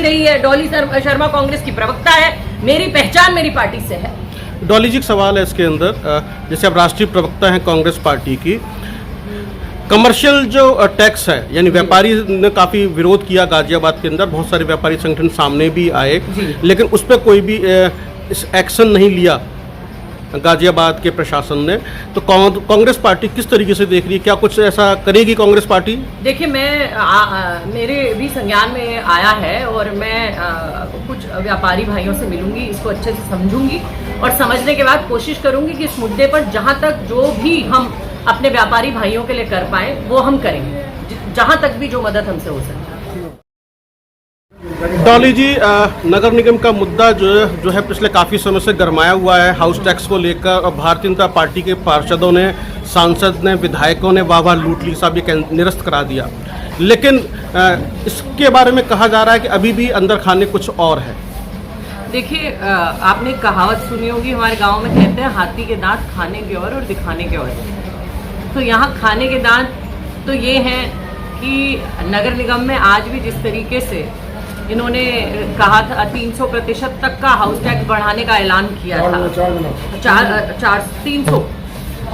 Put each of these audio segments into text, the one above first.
प्रत्याशी रही है। डॉली शर्मा कांग्रेस की प्रवक्ता है, मेरी पहचान मेरी पार्टी से है। डॉली जी, सवाल है इसके अंदर, जैसे आप राष्ट्रीय प्रवक्ता हैं कांग्रेस पार्टी की, कमर्शियल जो टैक्स है, यानी व्यापारी ने काफ़ी विरोध किया गाजियाबाद के अंदर, बहुत सारे व्यापारी संगठन सामने भी आए, लेकिन उस पर कोई भी एक्शन नहीं लिया गाजियाबाद के प्रशासन ने। तो कांग्रेस पार्टी किस तरीके से देख रही है, क्या कुछ ऐसा करेगी कांग्रेस पार्टी? देखिए, मेरे भी संज्ञान में आया है और मैं कुछ व्यापारी भाइयों से मिलूंगी, इसको अच्छे से समझूंगी और समझने के बाद कोशिश करूंगी कि इस मुद्दे पर जहां तक जो भी हम अपने व्यापारी भाइयों के लिए कर पाए वो हम करेंगे, जहां तक भी जो मदद हमसे हो सके। डॉली जी, नगर निगम का मुद्दा जो है पिछले काफ़ी समय से गरमाया हुआ है हाउस टैक्स को लेकर, और भारतीय जनता पार्टी के पार्षदों ने, सांसद ने, विधायकों ने वाह लूट ली, साहब ये निरस्त करा दिया। लेकिन इसके बारे में कहा जा रहा है कि अभी भी अंदर खाने कुछ और है। देखिए, आपने कहावत सुनी होगी, हमारे गांव में कहते हैं हाथी के दांत खाने के और दिखाने के और। तो यहाँ खाने के दांत तो ये हैं कि नगर निगम में आज भी जिस तरीके से इन्होंने कहा था 300% तक का हाउस टैक्स बढ़ाने का ऐलान किया था, 300,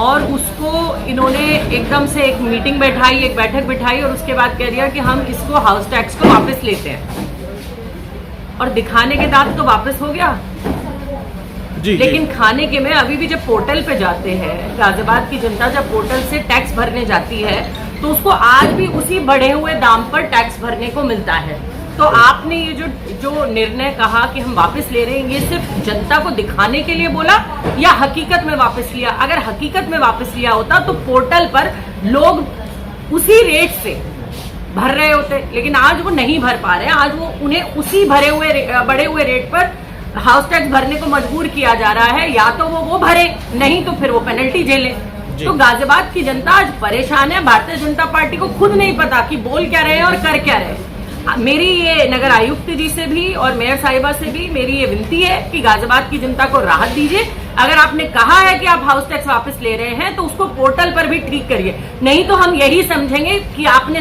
और उसको इन्होंने एकदम से एक मीटिंग बैठाई, एक बैठक बिठाई और उसके बाद कह दिया कि हम इसको हाउस टैक्स को वापस लेते हैं, और दिखाने के दांत तो वापस हो गया जी, लेकिन खाने के में अभी भी जब पोर्टल पे जाते हैं, गाजियाबाद की जनता जब पोर्टल से टैक्स भरने जाती है तो उसको आज भी उसी बढ़े हुए दाम पर टैक्स भरने को मिलता है। तो आपने ये जो निर्णय कहा कि हम वापस ले रहे हैं, ये सिर्फ जनता को दिखाने के लिए बोला या हकीकत में वापस लिया? अगर हकीकत में वापस लिया होता तो पोर्टल पर लोग उसी रेट से भर रहे होते, लेकिन आज वो नहीं भर पा रहे हैं। आज वो उन्हें उसी बढ़े हुए रेट पर हाउस टैक्स भरने को मजबूर किया जा रहा है। या तो वो भरे, नहीं तो फिर वो पेनल्टी झेले। तो गाजियाबाद की जनता आज परेशान है। भारतीय जनता पार्टी को खुद नहीं पता कि बोल क्या रहे हैं और कर क्या रहे हैं। मेरी ये नगर आयुक्त जी से भी और मेयर साहिबा से भी मेरी ये विनती है कि गाजियाबाद की जनता को राहत दीजिए। अगर आपने कहा है कि आप हाउस टैक्स वापस ले रहे हैं तो उसको पोर्टल पर भी ठीक करिए, नहीं तो हम यही समझेंगे कि आपने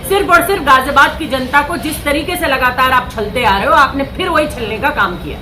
सिर्फ और सिर्फ गाजियाबाद की जनता को जिस तरीके से लगातार आप छलते आ रहे हो, आपने फिर वही छलने का काम किया।